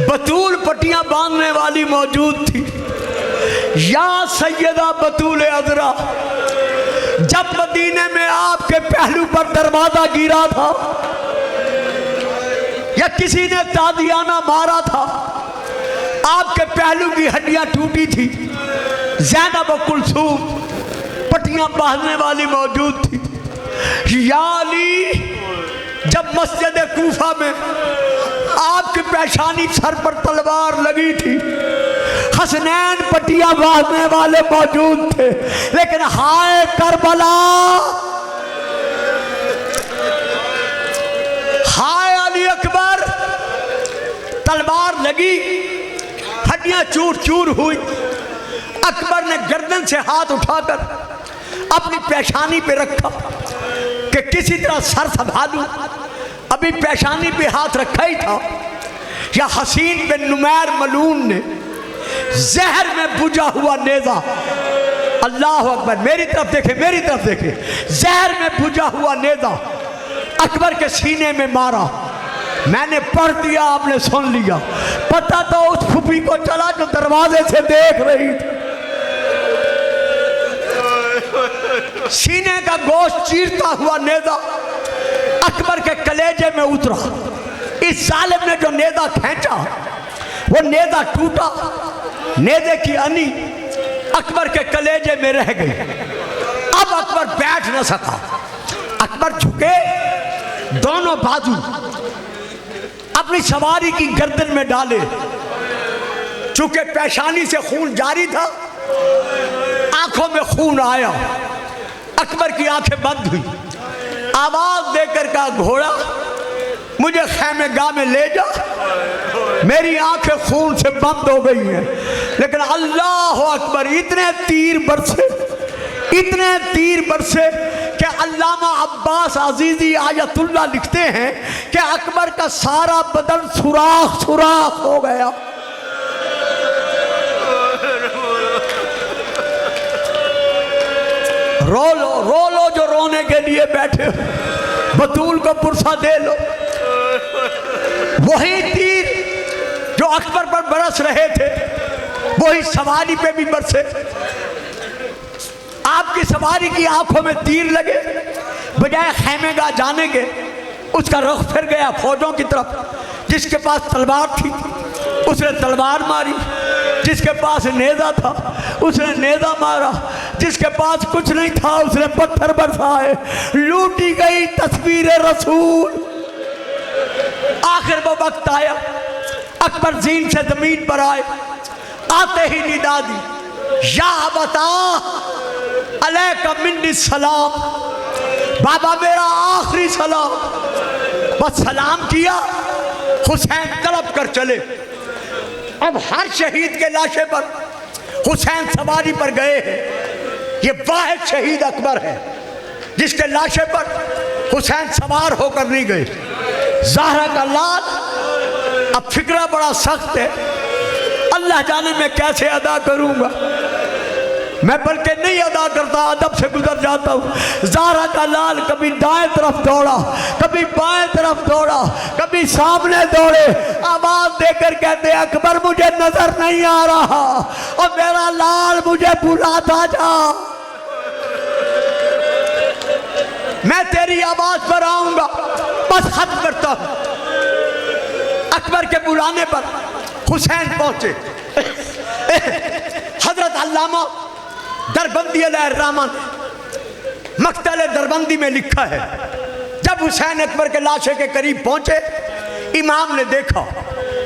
बतूल पट्टियां बांधने वाली मौजूद थी। या सैयदा बतूल अज़रा, जब मदीने में आपके पहलू पर दरवाजा गिरा था या किसी ने तादियाना मारा था, आपके पहलू की हड्डियां टूटी थी। ज़ैनब व कुलसूम पट्टियां बांधने वाली मौजूद थी। या अली, जब मस्जिद कूफा में आपकी पेशानी सर पर तलवार लगी थी, हसनैन पट्टियां बांधने वाले मौजूद थे, लेकिन हाय करबला, हाय अली अकबर, तलवार लगी, हड्डियां चूर चूर हुई। अकबर ने गर्दन से हाथ उठाकर अपनी पेशानी पे रखा कि किसी तरह सर संभालूं। अभी पेशानी पे हाथ रखा ही था या हसीन बिन नुमैर मलून ने जहर में बुझा हुआ नेजा, अल्लाह अकबर, मेरी तरफ देखे, मेरी तरफ देखे, जहर में बुझा हुआ नेजा अकबर के सीने में मारा। मैंने पढ़ दिया, आपने सुन लिया। पता तो उस फूफी को चला जो दरवाजे से देख रही थी। सीने का गोश्त चीरता हुआ नेजा अकबर के कलेजे में उतरा। इस जालिम ने जो नेजा खींचा वो नेजा टूटा। नेजे की अनी अकबर के कलेजे में रह गई। अब अकबर बैठ न सका। अकबर झुके, दोनों बाजू अपनी सवारी की गर्दन में डाले। चूंकि पेशानी से खून जारी था, आंखों में खून आया। अकबर की आंखें बंद हुई। आवाज देकर कहा, घोड़ा मुझे खैमेगाह में ले जा, मेरी आंखें खून से बंद हो गई हैं। लेकिन अल्लाह अकबर, इतने तीर बरसे, इतने तीर बरसे कि अल्लामा अब्बास अजीजी आयतुल्लाह लिखते हैं कि अकबर का सारा बदन सुराख सुराख हो गया। रो लो जो रोने के लिए बैठे हो। बतूल को पुरसा दे लो। वही तीर जो अकबर पर बरस रहे थे वही सवारी पे भी बरसे। आपकी सवारी की आंखों में तीर लगे, बजाय खैमेगाह जाने के उसका रुख फिर गया फौजों की तरफ। जिसके पास तलवार थी उसने तलवार मारी, जिसके पास नेजा था उसने नेजा मारा, जिसके पास कुछ नहीं था उसने पत्थर बरसाए। लूटी गई तस्वीर रसूल। आखिर वो वक्त आया, अकबर जीन से जमीन पर आए। आते ही निदा दी, या बता अलैका मिन्नी सलाम, बाबा मेरा आखिरी सलाम। बस सलाम किया, हुसैन तड़प कर चले। अब हर शहीद के लाशे पर हुसैन सवारी पर गए हैं। ये वाहिद शहीद अकबर है जिसके लाशे पर हुसैन सवार होकर नहीं गए। ज़हरा का लाल। अब फिक्रा बड़ा सख्त है, अल्लाह जाने मैं कैसे अदा करूंगा। मैं बल्कि नहीं अदा करता, अदब से गुजर जाता हूँ। ज़हरा का लाल कभी दाएं तरफ दौड़ा, कभी बाएं तरफ दौड़ा, कभी सामने दौड़े। आवाज देकर कहते अकबर मुझे नजर नहीं आ रहा और मेरा लाल मुझे बुलाता जा, मैं तेरी आवाज पर आऊंगा। बस खत्म करता हूं। अकबर के बुलाने पर हुसैन पहुंचे। हजरत अल्लामा दरबंदी अलैहिर्रहमान मक्तल दरबंदी में लिखा है, जब हुसैन अकबर के लाशे के करीब पहुंचे, इमाम ने देखा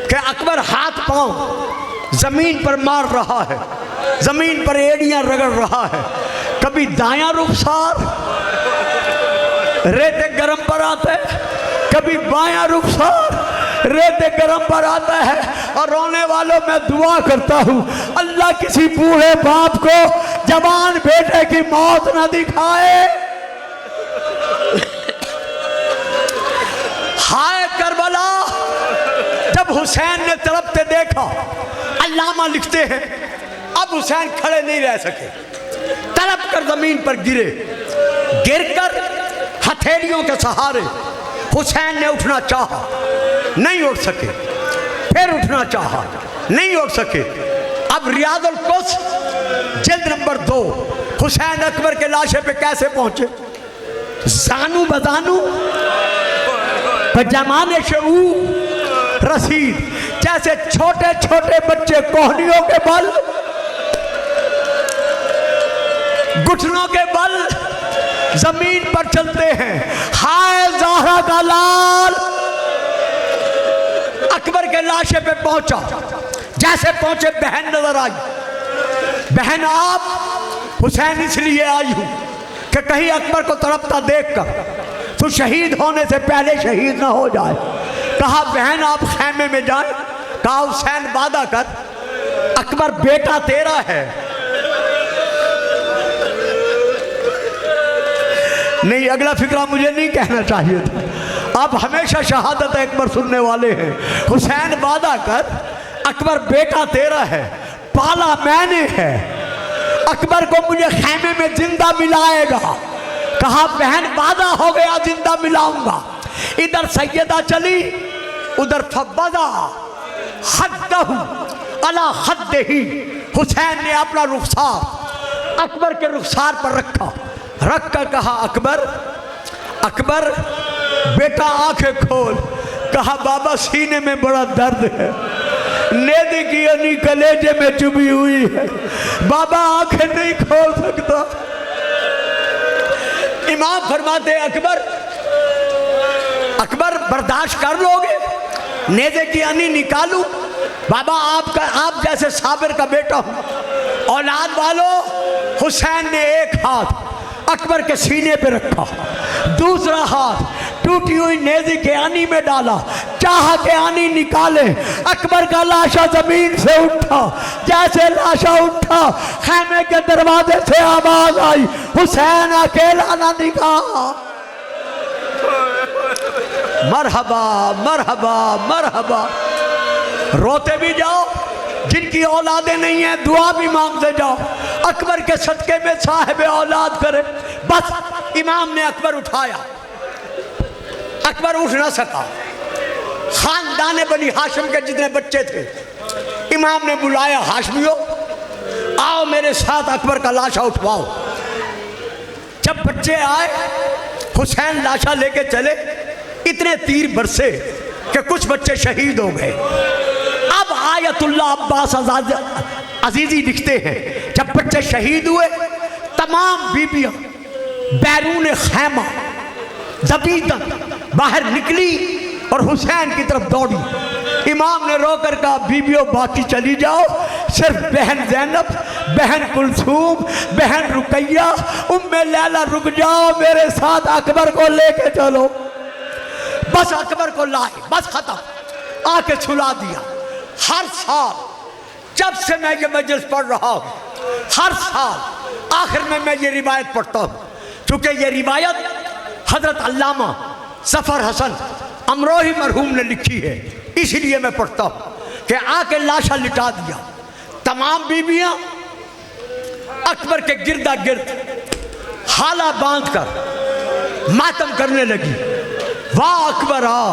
कि अकबर हाथ पांव जमीन पर मार रहा है, जमीन पर एड़ियां रगड़ रहा है। कभी दायां रुखसार, रेते गरम पर आता है, कभी बायां रुखसार, रेते गरम पर आता है। और रोने वालों में दुआ करता हूं, अल्लाह किसी बूढ़े बाप को जवान बेटे की मौत न दिखाए। हाय करबला। जब हुसैन ने तड़पते देखा, अल्लामा लिखते हैं अब हुसैन खड़े नहीं रह सके, तड़प कर जमीन पर गिरे। गिरकर हथेलियों के सहारे हुसैन ने उठना चाहा, नहीं उठ सके। फिर उठना चाहा, नहीं उठ सके। अब रियाजुल कुद्स जिल्द नंबर 2 हुसैन अकबर के लाशे पे कैसे पहुंचे। जानू बजानू जमाने से रसीद, जैसे छोटे छोटे बच्चे कोहनियों के बल, घुटनों के बल जमीन पर चलते हैं। हाय ज़हरा का लाल। अकबर के लाशे पे पहुंचा, जैसे पहुंचे बहन नजर आई। बहन आप, हुसैन इसलिए आई हूं कि कहीं अकबर को तड़पता देखकर तो शहीद होने से पहले शहीद ना हो जाए। कहा बहन आप खैमे में जाए। कहा हुसैन वादा कर, अकबर बेटा तेरा है। नहीं, अगला फिक्रा मुझे नहीं कहना चाहिए था। आप हमेशा शहादत अकबर सुनने वाले हैं। हुसैन वादा कर, अकबर बेटा तेरा है, पाला मैंने है, अकबर को मुझे खैमे में जिंदा मिलाएगा। कहा बहन वादा हो गया, जिंदा मिलाऊंगा। इधर सैयदा चली, उधर फबदा हद्दहु अला हद्दही। हुसैन ने अपना रुखसार अकबर के रुखसार पर रखा, रख कर कहा अकबर, अकबर बेटा आंखें खोल। कहा बाबा सीने में बड़ा दर्द है, नेदी की अनी कलेजे में चुभी हुई है, बाबा आंखें नहीं खोल सकता। इमाम फरमाते अकबर, अकबर बर्दाश्त कर लोगे, नेदे की अनी निकालू? बाबा आपका, आप जैसे साबिर का बेटा हूं। औलाद वालों, हुसैन ने एक हाथ अकबर के सीने पे रखा, दूसरा हाथ टूटी हुई नेज़ी के आनी में डाला, चाह के आनी निकाले। अकबर का लाशा जमीन से उठा, जैसे लाशा उठा खैमे के दरवाजे से आवाज आई, हुसैन अकेला ना निकाह। मरहबा मरहबा मरहबा। रोते भी जाओ, जिनकी औलादे नहीं है दुआ भी मांगते जाओ, अकबर के सदके में साहिब औलाद करे। बस इमाम ने अकबर उठाया, अकबर उठ ना सका। खानदान बनी हाशिम के जितने बच्चे थे, इमाम ने बुलाया, हाशमियों आओ मेरे साथ अकबर का लाशा उठवाओ। जब बच्चे आए, हुसैन लाशा लेके चले। इतने तीर बरसे कि कुछ बच्चे शहीद हो गए। अब आयतुल्लाह अब्बास अजीजी लिखते हैं, जब बच्चे शहीद हुए, तमाम बीबियां बैरून खैमा दबीदन बाहर निकली और हुसैन की तरफ दौड़ी। इमाम ने रोकर कहा बीबियों बाकी चली जाओ, सिर्फ बहन जैनब, बहन कुलसूम, बहन रुकैया, उम्मे लैला रुक जाओ, मेरे साथ अकबर को लेके चलो। बस अकबर को लाए, बस खत्म, आके छुला दिया। हर साल जब से मैं ये मजलिस पढ़ रहा हूँ, हर साल आखिर में मैं ये रिवायत पढ़ता हूँ, क्योंकि ये रिवायत हजरत अल्लामा सफर हसन अमरोही मरहूम ने लिखी है, इसलिए मैं पढ़ता हूँ कि आके लाशा लिटा दिया। तमाम बीबियां अकबर के गिरदा गिर्द हाला बांध कर मातम करने लगी। वाह अकबर आ,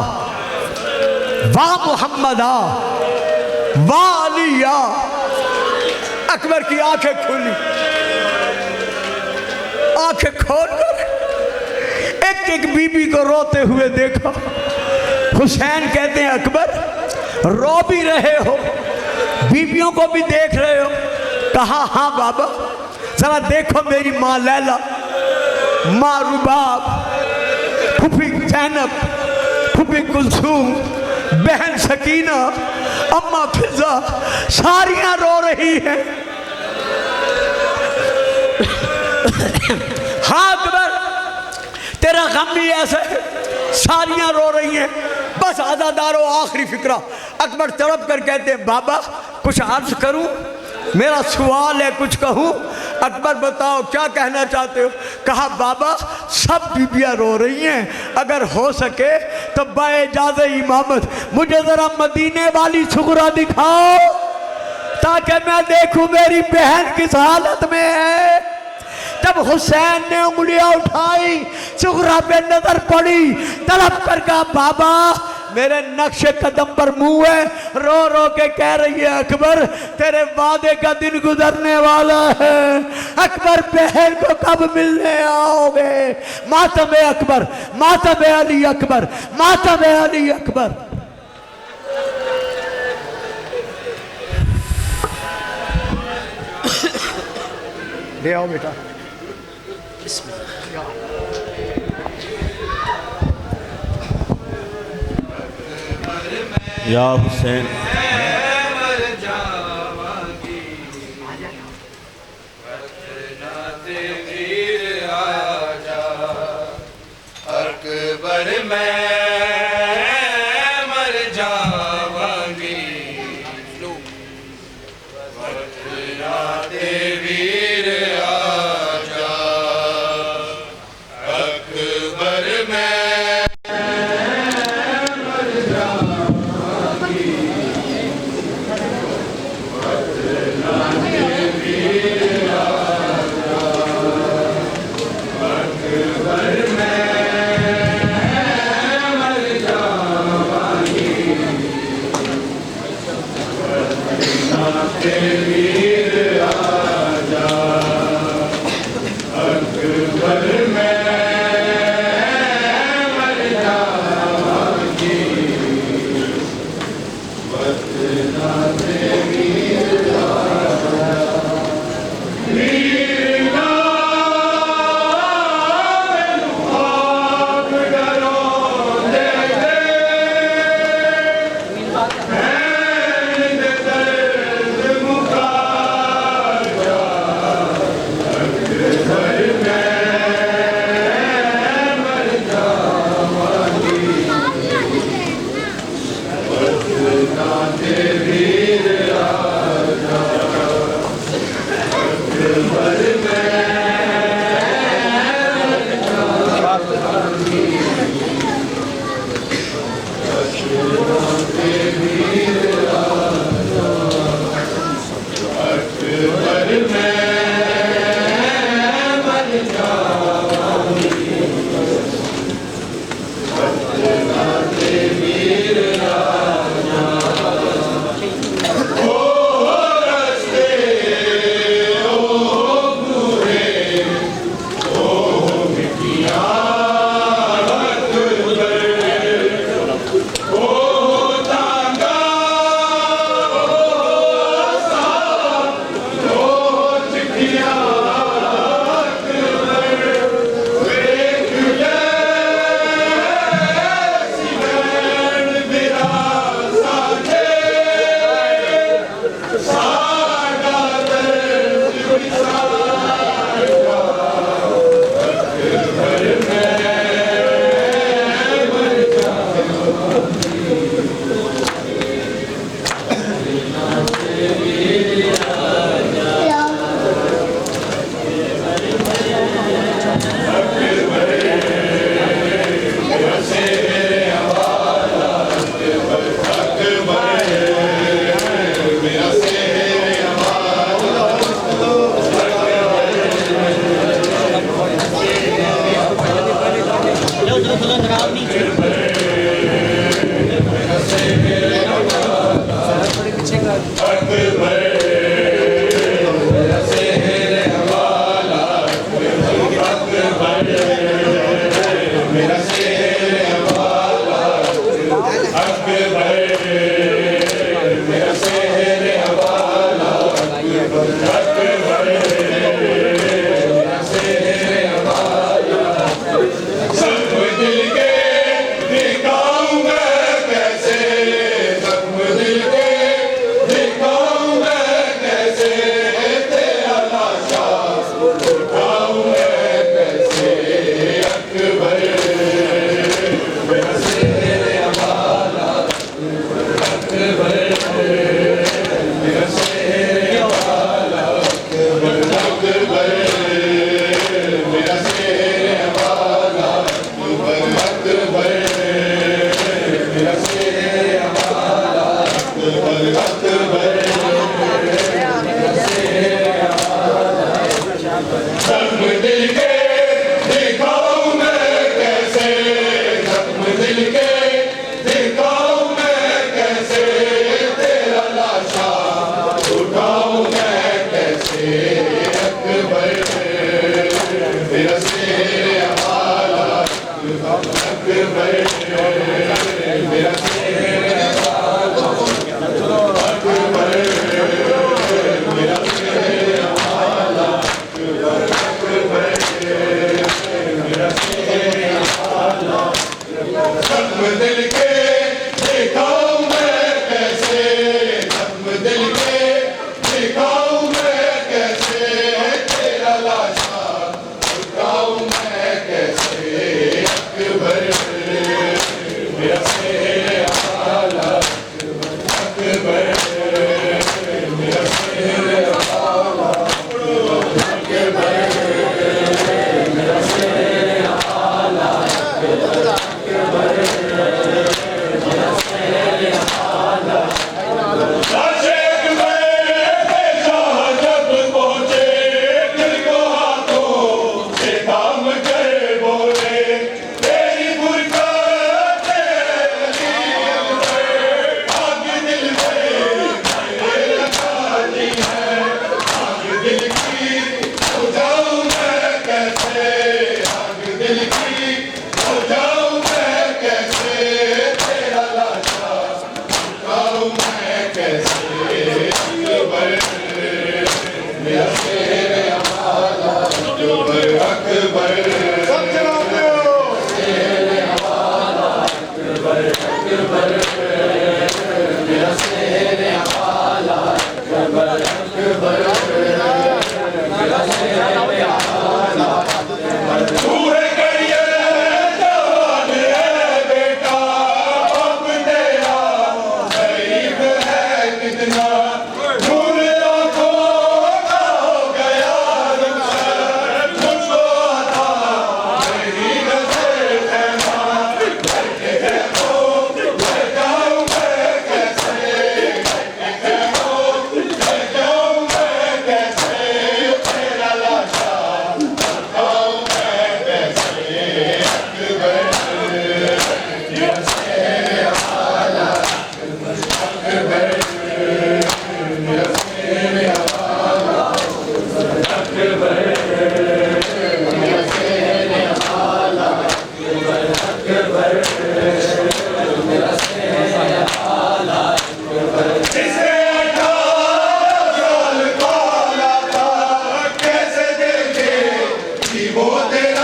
वाह मोहम्मद आ, वाह अली आ। अकबर की आंखें खुली, आंखें खोलकर एक एक बीबी को रोते हुए देखा। हुसैन कहते हैं अकबर रो भी रहे हो, बीबियों को भी देख रहे हो? कहा हाँ बाबा, जरा देखो मेरी माँ लैला, माँ रुबाब, फूफी जैनब, फूफी कुलसूम, बहन सकीना, अम्मा फिजा, सारियां रो रही हैं। हाँ अकबर, तेरा गम भी ऐसा है, सारियां रो रही हैं। बस आजादारो आखिरी फिक्रा। अकबर तड़प कर कहते हैं बाबा कुछ अर्ज करूं, मेरा सवाल है, कुछ कहूं? अकबर बताओ क्या कहना चाहते हो? कहा बाबा सब बीबियां रो रही हैं, अगर हो सके तो बाइजाज़े इमामत मुझे जरा मदीने वाली सुगरा दिखाओ, ताकि मैं देखूं मेरी बहन किस हालत में है। जब हुसैन ने उंगलियां उठाई, सुगरा पे नजर पड़ी, तड़प कर कहा बाबा मेरे नक्शे कदम पर मुंह है, रो रो के कह रही है अकबर तेरे वादे का दिन गुजरने वाला है, अकबर बहन को कब मिलने आओगे? मातम अकबर, मातम अली अकबर, मातम अली अकबर। ले आओ बेटा। या हुसैन पर मैं मर जावांगी वतनाते वीर आजा अकबर मैं मर जावांगी वतनाते वीर आजा अकबर मैं मर जावांगी वतनाते वीर आजा अकबर मैं मर जावांगी वतनाते वीर आजा वीर ना आप डरो दे दे हैंद दर्द मुका जा अकबर मैं मर जावांगी वतनाते वीर आजा अकबर मैं मर जावांगी वतनाते वीर आजा अकबर मैं मर जावांगी वतनाते वीर आजा ओ रस्ते ओ पूरे ओ मिट्टियाँ अकबर ओ तांगा ओ साथ ओ चिट्ठियाँ अकबर वेख ले सिमरन मेरा साथे साडा दर्द विसारा अकबर मैं मर जावांगी वतनाते वीर आजा अकबर मेरा शेर हवाला अकबर अकबर मेरा शेर हवाला अकबर मेरा शेर हवाला अकबर मेरा शेर हवाला अकबर मेरा शेर हवाला अकबर मेरा शेर हवाला जख्म दिल के दिखाऊं मैं कैसे जख्म दिल के दिखाऊं मैं कैसे तेरा लाशा उठाऊं मैं कैसे अकबर मेरा शेर हवाला अकबर मेरा शेर हवाला अकबर मेरा शेर हवाला अकबर मेरा शेर हवाला अकबर जख्म दिल के दिखाऊं मैं कैसे जख्म दिल के दिखाऊं मैं कैसे तेरा लाशा उठाऊं मैं कैसे अकबर मेरा शेर हवाला अकबर मेरा शेर हवाला अकबर मेरा शेर हवाला अकबर मेरा शेर हवाला जख्म दिल के दिखाऊं मैं कैसे जख्म दिल के दिखाऊं मैं कैसे तेरा लाशा उठाऊं मैं दिल की हो जाऊं मैं कैसे तेरा लाशा झुकाऊं मैं कैसे अकबर मेरा शेर हमारा अकबर अकबर सब चलाते हो शेर हमारा अकबर अकबर मेरा शेर हमारा अकबर अकबर मेरा शेर हमारा दूर करिए जवान है बेटा बाप तेरा गरीब है कितना दूर आंखों का हो गया रुखसर मुझको आता मेरी नजर कहना करके देखो घर जाऊं मैं कैसे करके देखो घर जाऊं मैं कैसे तेरा लाशा झुकाऊं मैं कैसे अकबर मेरा शेर हमारा अकबर मेरा शेर हमारा अकबर मेरा शेर हमारा अकबर मेरा शेर हमारा जिसे 18 साल पाला था कैसे देखे कि वो तेरा